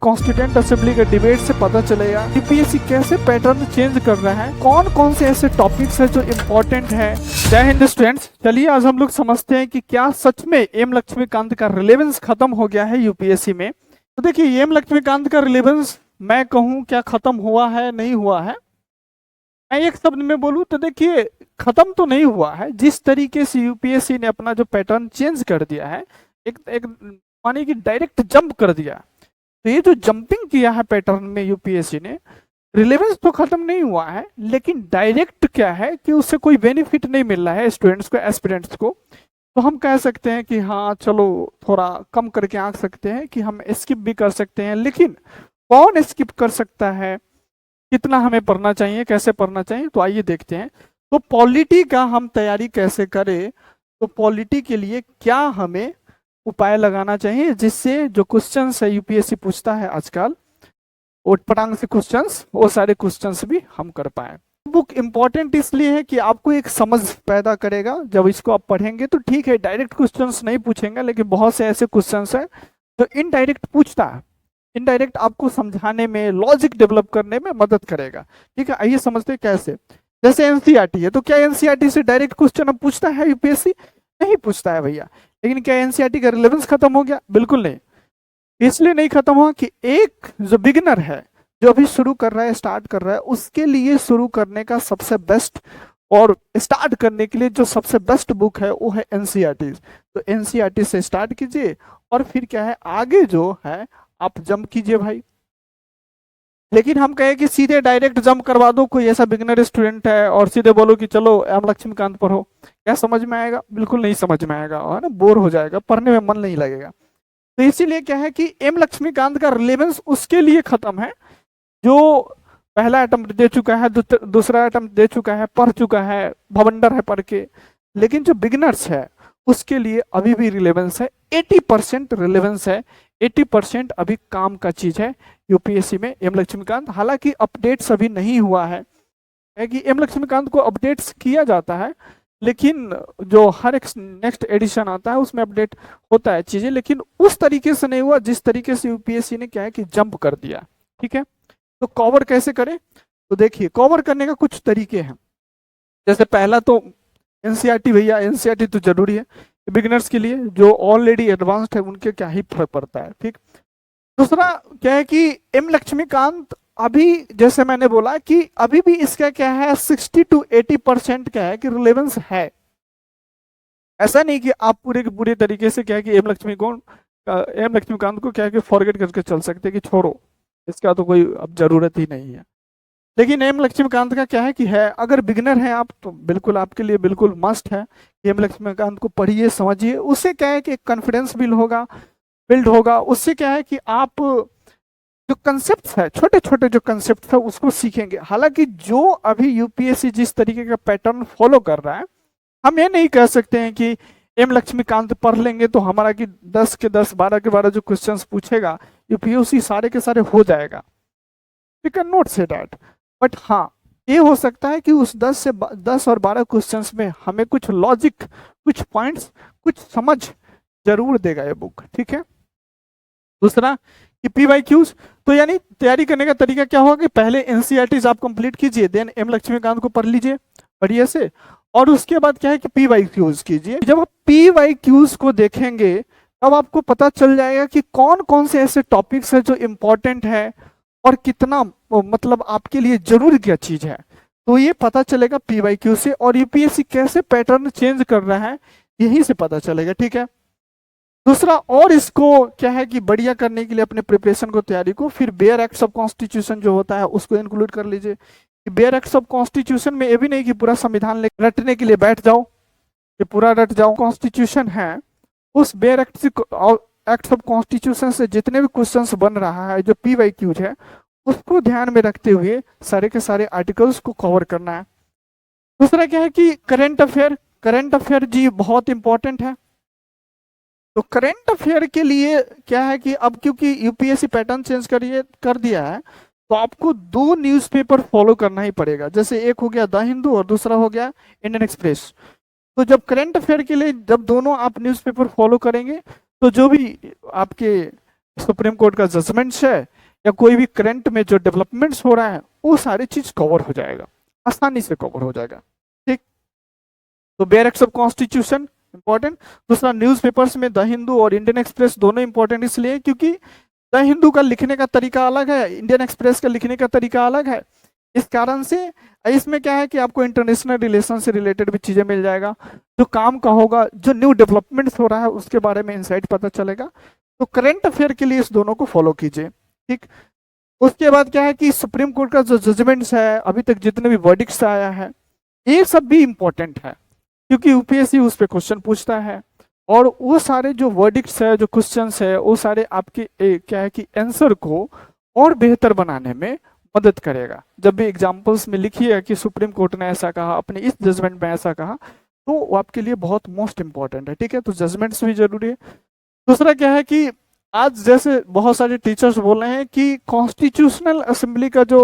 Constituent assembly के debate से पता चलेगा यूपीएससी कैसे पैटर्न चेंज कर रहा है, कौन कौन से ऐसे टॉपिक्स है जो इम्पोर्टेंट है। जय हिंद स्टूडेंट्स, चलिए आज हम लोग समझते हैं कि क्या सच में एम लक्ष्मीकांत का रिलेवेंस खत्म हो गया है यूपीएससी में। तो देखिए, एम लक्ष्मीकांत का रिलेवेंस मैं कहूँ क्या खत्म हुआ है, नहीं हुआ है। मैं एक शब्द में बोलूँ तो देखिए, खत्म तो नहीं हुआ है। जिस तरीके से यूपीएससी ने अपना जो पैटर्न चेंज कर दिया है, एक मानिए कि डायरेक्ट जंप कर दिया, तो ये जो जंपिंग किया है पैटर्न में यूपीएससी ने, रिलेवेंस तो खत्म नहीं हुआ है, लेकिन डायरेक्ट क्या है कि उससे कोई बेनिफिट नहीं मिल रहा है स्टूडेंट्स को, एस्पिरेंट्स को। तो हम कह सकते हैं कि हाँ चलो थोड़ा कम करके आंक सकते हैं कि हम स्किप भी कर सकते हैं, लेकिन कौन स्किप कर सकता है, कितना हमें पढ़ना चाहिए, कैसे पढ़ना चाहिए, तो आइए देखते हैं। तो पॉलिटी का हम तैयारी कैसे करें, तो पॉलिटी के लिए क्या हमें उपाय लगाना चाहिए जिससे जो क्वेश्चंस है यूपीएससी पूछता है आजकल, उठ पटांग से क्वेश्चंस, वो सारे क्वेश्चंस भी हम कर पाए। बुक इंपॉर्टेंट इसलिए है कि आपको एक समझ पैदा करेगा। जब इसको आप पढ़ेंगे तो ठीक है, डायरेक्ट क्वेश्चंस नहीं पूछेंगे, लेकिन बहुत से ऐसे क्वेश्चंस हैं जो इनडायरेक्ट पूछता है। इनडायरेक्ट आपको समझाने में, लॉजिक डेवलप करने में मदद करेगा। ठीक है, आइए समझते हैं कैसे। जैसे एनसीईआरटी है, तो क्या एनसीईआरटी से डायरेक्ट क्वेश्चन अब पूछता है यूपीएससी? नहीं पूछता है भैया। लेकिन क्या एनसीईआरटी का रिलेवेंस खत्म हो गया? बिल्कुल नहीं। इसलिए नहीं खत्म हुआ कि एक जो बिगिनर है, जो अभी शुरू कर रहा है, स्टार्ट कर रहा है, उसके लिए शुरू करने का सबसे बेस्ट और स्टार्ट करने के लिए जो सबसे बेस्ट बुक है वो है एनसीईआरटी। तो एनसीईआरटी से स्टार्ट कीजिए और फिर क्या है, आगे जो है आप जंप कीजिए भाई। लेकिन हम कहें कि सीधे डायरेक्ट जंप करवा दो, कोई ऐसा बिगिनर स्टूडेंट है, और सीधे बोलो कि चलो एम लक्ष्मीकांत पढ़ो, क्या समझ में आएगा? बिल्कुल नहीं समझ में आएगा, है ना, बोर हो जाएगा, पढ़ने में मन नहीं लगेगा। तो इसीलिए क्या है कि एम लक्ष्मीकांत का रिलेवेंस उसके लिए खत्म है जो पहला अटेम्प्ट दे चुका है, दूसरा अटेम्प्ट दे चुका है, पढ़ चुका है, भवंडर है पढ़ के। लेकिन जो बिगिनर्स है उसके लिए अभी भी रिलेवेंस है, 80% रिलेवेंस है, 80% अभी काम का चीज है यूपीएससी में एम लक्ष्मीकांत। हालांकि अपडेट्स अभी नहीं हुआ है कि एम लक्ष्मीकांत को अपडेट्स किया जाता है, लेकिन जो हर एक नेक्स्ट एडिशन आता है उसमें अपडेट होता है चीजें, लेकिन उस तरीके से नहीं हुआ जिस तरीके से यूपीएससी ने क्या है कि जंप कर दिया। ठीक है, तो कवर कैसे करें? तो देखिए, कवर करने का कुछ तरीके हैं। जैसे पहला तो एनसीईआरटी, भैया एनसीईआरटी तो जरूरी है बिगिनर्स के लिए, जो ऑलरेडी एडवांस्ड है उनके क्या ही फर्क पड़ता है। ठीक, दूसरा क्या है कि एम लक्ष्मीकांत अभी, जैसे मैंने बोला कि अभी भी इसका क्या है 60 to 80% क्या है कि रिलेवेंस है। ऐसा नहीं कि आप पूरे के पूरे तरीके से क्या है कि एम लक्ष्मीकांत को क्या है कि फॉरगेट करके चल सकते कि छोड़ो, इसका तो कोई अब जरूरत ही नहीं है। लेकिन एम लक्ष्मीकांत का क्या है कि है, अगर बिगिनर है आप तो बिल्कुल आपके लिए बिल्कुल मस्ट है कि एम लक्ष्मीकांत को पढ़िए, समझिए। उससे क्या है कि कॉन्फिडेंस बिल्ड होगा। उससे क्या है कि आप जो कंसेप्ट है, छोटे छोटे जो कंसेप्ट है उसको सीखेंगे। हालांकि जो अभी यूपीएससी जिस तरीके का पैटर्न फॉलो कर रहा है, हम ये नहीं कह सकते हैं कि एम लक्ष्मीकांत पढ़ लेंगे तो हमारा कि 10 के 10, 12 के 12 जो क्वेश्चंस पूछेगा यूपीएससी सारे के सारे हो जाएगा। We can not say that, but हाँ ये हो सकता है कि उस 10 और 12 क्वेश्चंस में हमें कुछ लॉजिक, कुछ पॉइंट्स, कुछ समझ जरूर देगा ये बुक। ठीक है, दूसरा कि पीवाईक्यूज, तो यानी तैयारी करने का तरीका क्या होगा कि पहले एनसीईआरटीज आप कंप्लीट कीजिए, देन एम लक्ष्मीकांत को पढ़ लीजिए बढ़िया से, और उसके बाद क्या है कि पीवाईक्यूज कीजिए। जब आप पीवाईक्यूज को देखेंगे तब आपको पता चल जाएगा कि कौन कौन से ऐसे टॉपिक्स है जो इम्पोर्टेंट है और कितना मतलब आपके लिए जरूरी क्या चीज है, तो ये पता चलेगा पीवाईक्यू से। और यूपीएससी कैसे पैटर्न चेंज कर रहा है यहीं से पता चलेगा। ठीक है, दूसरा, और इसको क्या है कि बढ़िया करने के लिए अपने प्रिपरेशन को, तैयारी को, फिर बेयर एक्ट्स ऑफ कॉन्स्टिट्यूशन जो होता है उसको इंक्लूड कर लीजिए। बेयर एक्ट्स ऑफ कॉन्स्टिट्यूशन में ये भी नहीं कि पूरा संविधान रटने के लिए बैठ जाओ कि पूरा रट जाओ। कॉन्स्टिट्यूशन है, उस बेयर एक्ट्स ऑफ कॉन्स्टिट्यूशन से जितने भी क्वेश्चंस बन रहा है जो पीवाईक्यूज है, उसको ध्यान में रखते हुए सारे के सारे आर्टिकल्स को कवर करना है। दूसरा क्या है कि करंट अफेयर जी बहुत इंपॉर्टेंट है। तो करंट अफेयर के लिए क्या है कि अब क्योंकि यूपीएससी पैटर्न चेंज कर दिया है, तो आपको 2 न्यूज़पेपर फॉलो करना ही पड़ेगा। जैसे एक हो गया द हिंदू और दूसरा हो गया इंडियन एक्सप्रेस। तो जब करंट अफेयर के लिए जब दोनों आप न्यूज़पेपर फॉलो करेंगे, तो जो भी आपके सुप्रीम कोर्ट का जजमेंट्स है, या कोई भी करंट में जो डेवलपमेंट्स हो रहा है, वो सारी चीज कवर हो जाएगा, आसानी से कवर हो जाएगा। ठीक, तो bare act of constitution important. दूसरा, न्यूज़पेपर्स में द हिंदू और इंडियन एक्सप्रेस दोनों इंपॉर्टेंट इसलिए क्योंकि द हिंदू का लिखने का तरीका अलग है, इंडियन एक्सप्रेस का लिखने का तरीका अलग है। इस कारण से इसमें क्या है कि आपको इंटरनेशनल रिलेशन से रिलेटेड भी चीजें मिल जाएगा, जो काम का होगा, जो न्यू डेवलपमेंट्स हो रहा है उसके बारे में इंसाइट पता चलेगा। तो करंट अफेयर के लिए इस दोनों को फॉलो कीजिए। ठीक, उसके बाद क्या है कि सुप्रीम कोर्ट का जो जजमेंट्स है, अभी तक जितने भी वर्डिक्ट्स आया है, ये सब भी इंपॉर्टेंट है, क्योंकि यूपीएससी उस पर क्वेश्चन पूछता है। और वो सारे जो वर्डिक्ट्स है, जो क्वेश्चंस है, वो सारे आपके क्या है कि आंसर को और बेहतर बनाने में मदद करेगा। जब भी एग्जाम्पल्स में लिखिए कि सुप्रीम कोर्ट ने ऐसा कहा, अपने इस जजमेंट में ऐसा कहा, तो वो आपके लिए बहुत मोस्ट इंपॉर्टेंट है। ठीक है, तो जजमेंट्स भी जरूरी है। दूसरा क्या है कि आज जैसे बहुत सारे टीचर्स बोल रहे हैं कि कॉन्स्टिट्यूशनल असेंबली का जो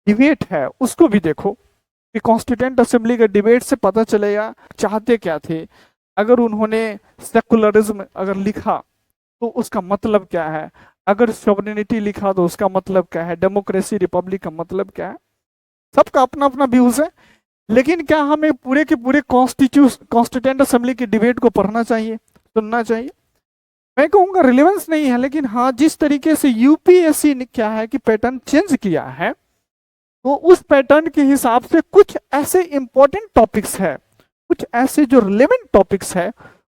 डिबेट है उसको भी देखो, कि कॉन्स्टिट्यूंट असेंबली के डिबेट से पता चलेगा चाहते क्या थे। अगर उन्होंने सेकुलरिज्म अगर लिखा तो उसका मतलब क्या है, अगर सॉवरेनिटी लिखा तो उसका मतलब क्या है, डेमोक्रेसी रिपब्लिक का मतलब क्या है। सबका अपना अपना व्यूज है, लेकिन क्या हमें पूरे के पूरे कॉन्स्टिट्यूंट असेंबली की डिबेट को पढ़ना चाहिए, सुनना चाहिए? मैं कहूँगा रिलेवेंस नहीं है, लेकिन हाँ, जिस तरीके से यूपीएससी ने क्या है कि पैटर्न चेंज किया है, तो उस पैटर्न के हिसाब से कुछ ऐसे इंपॉर्टेंट टॉपिक्स है, कुछ ऐसे जो रिलेवेंट टॉपिक्स है,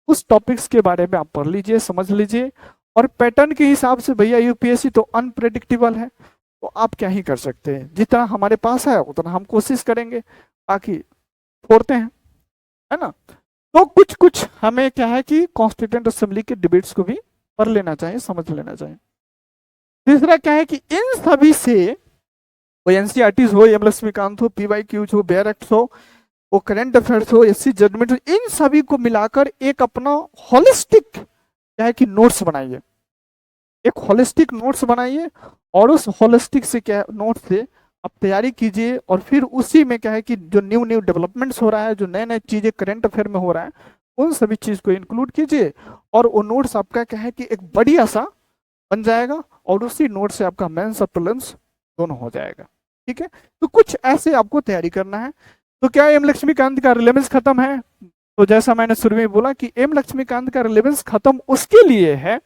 उस टॉपिक्स के बारे में आप पढ़ लीजिए, समझ लीजिए। और पैटर्न के हिसाब से भैया यूपीएससी तो अनप्रेडिक्टेबल है, तो आप क्या ही कर सकते हैं, जितना हमारे पास है उतना हम कोशिश करेंगे, बाकी छोड़ते हैं, है ना। तो कुछ कुछ हमें क्या है कि कॉन्स्टिट्यूंट असेंबली के डिबेट्स को भी पढ़ लेना चाहिए, समझ लेना चाहिए। तीसरा क्या है कि इन सभी से, वो एनसीईआरटी हो, एम लक्ष्मीकांत हो, पीवाईक्यूज हो, बेयर एक्ट हो, वो करंट अफेयर्स हो, एससी जजमेंट हो, इन सभी को मिलाकर एक अपना होलिस्टिक क्या है कि नोट्स बनाइए, एक होलिस्टिक नोट्स बनाइए। और उस होलिस्टिक से क्या नोट से आप तैयारी कीजिए, और फिर उसी में क्या है कि जो न्यू न्यू डेवलपमेंट्स हो रहा है, जो नए नए चीजें करंट अफेयर में हो रहा है, उन सभी चीज को इंक्लूड कीजिए। और वो नोट्स आपका क्या है कि एक बढ़िया सा बन जाएगा, और उसी नोट से आपका मेंस और प्रीलिम्स दोनों हो जाएगा। ठीक है, तो कुछ ऐसे आपको तैयारी करना है। तो क्या एम लक्ष्मीकांत का रिलेवेंस खत्म है? तो जैसा मैंने शुरू में बोला कि एम लक्ष्मीकांत का रिलेवेंस खत्म उसके लिए है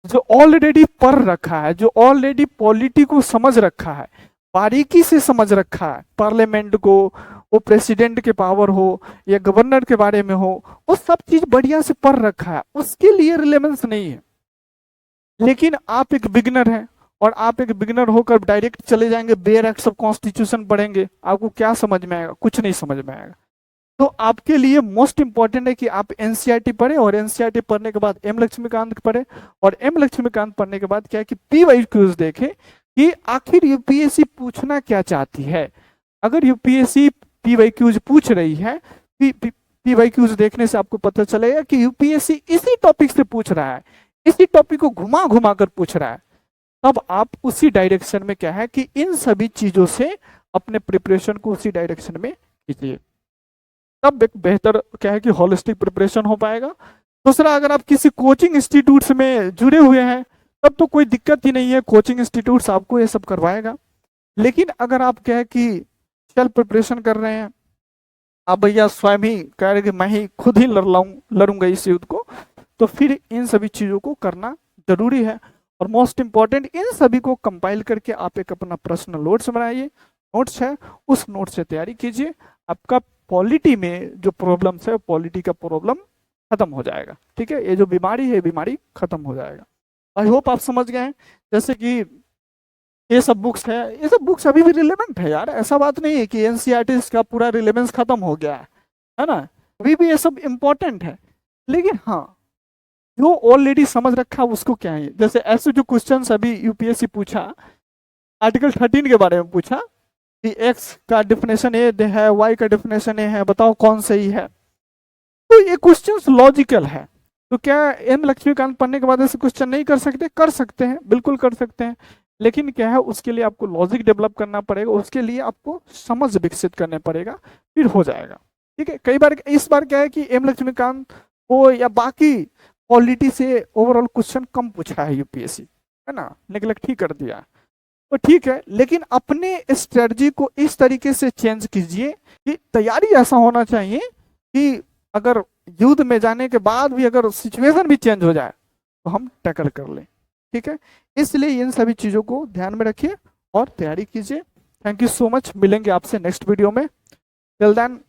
जो ऑलरेडी पढ़ रखा है, जो ऑलरेडी पॉलिटी को समझ रखा है, बारीकी से समझ रखा है, पार्लियामेंट को, वो प्रेसिडेंट के पावर हो या गवर्नर के बारे में हो, वो सब चीज बढ़िया से पढ़ रखा है, उसके लिए रिलेवेंस नहीं है। लेकिन आप एक बिगिनर हैं, और आप एक बिगिनर होकर डायरेक्ट चले जाएंगे बेयर एक्ट ऑफ कॉन्स्टिट्यूशन पढ़ेंगे, आपको क्या समझ में आएगा? कुछ नहीं समझ में आएगा। तो आपके लिए मोस्ट इंपॉर्टेंट है कि आप एनसीईआरटी पढ़े, और एनसीईआरटी पढ़ने के बाद एम लक्ष्मीकांत पढ़े, और एम लक्ष्मीकांत पढ़ने के बाद क्या है कि पीवाईक्यूज देखे कि आखिर यूपीएससी पूछना क्या चाहती है। अगर यूपीएससी पीवाईक्यूज पूछ रही है, पीवाईक्यूज देखने से आपको पता चलेगा कि यूपीएससी इसी टॉपिक से पूछ रहा है, इसी टॉपिक को घुमा घुमा कर पूछ रहा है, तब आप उसी डायरेक्शन में क्या है कि इन सभी चीजों से अपने प्रिपरेशन को उसी डायरेक्शन में कीजिए, तब एक बेहतर क्या है कि होलिस्टिक प्रिपरेशन हो पाएगा। दूसरा, अगर आप किसी कोचिंग इंस्टीट्यूट में जुड़े हुए हैं तब तो कोई दिक्कत ही नहीं है, कोचिंग इंस्टीट्यूट आपको ये सब करवाएगा। लेकिन अगर आप क्या है कि सेल्फ प्रिपरेशन कर रहे हैं, आप भैया स्वयं ही कह रहे कि मैं ही खुद ही लड़ूंगा इस युद्ध को, तो फिर इन सभी चीजों को करना जरूरी है। और मोस्ट इंपॉर्टेंट, इन सभी को कंपाइल करके आप एक अपना पर्सनल नोट्स बनाइए, नोट्स है उस नोट से तैयारी कीजिए। आपका पॉलिटी में जो प्रॉब्लम्स है, पॉलिटी का प्रॉब्लम खत्म हो जाएगा। ठीक है, ये जो बीमारी है, बीमारी खत्म हो जाएगा। आई होप आप समझ गए हैं। जैसे कि ये सब बुक्स है, ये सब बुक्स अभी भी रिलेवेंट है यार, ऐसा बात नहीं है कि एनसीईआरटी का पूरा रिलेवेंस खत्म हो गया है ना, अभी भी ये सब इंपॉर्टेंट है। लेकिन हाँ, जो ऑलरेडी समझ रखा उसको क्या है, जैसे ऐसे जो क्वेश्चंस अभी यूपीएससी पूछा, आर्टिकल 13 के बारे में पूछा कि एक्स का डेफिनेशन ए है, वाई का डेफिनेशन ए है, बताओ कौन सही है। तो ये क्वेश्चंस लॉजिकल है, तो क्या एम लक्ष्मीकांत पढ़ने के बाद ऐसे क्वेश्चन नहीं कर सकते? कर सकते हैं, बिल्कुल कर सकते हैं। लेकिन क्या है, उसके लिए आपको लॉजिक डेवलप करना पड़ेगा, उसके लिए आपको समझ विकसित करने पड़ेगा, फिर हो जाएगा। ठीक है, कई बार इस बार क्या है कि एम लक्ष्मीकांत हो या बाकी क्वालिटी से ओवरऑल क्वेश्चन कम पूछा है यूपीएससी, है ना, नेग्लेक्ट ही कर दिया। तो ठीक है, लेकिन अपने स्ट्रेटजी को इस तरीके से चेंज कीजिए कि तैयारी ऐसा होना चाहिए कि अगर युद्ध में जाने के बाद भी अगर सिचुएशन भी चेंज हो जाए तो हम टैकल कर लें। ठीक है, इसलिए इन सभी चीज़ों को ध्यान में रखिए और तैयारी कीजिए। थैंक यू सो मच, मिलेंगे आपसे नेक्स्ट वीडियो में। Till then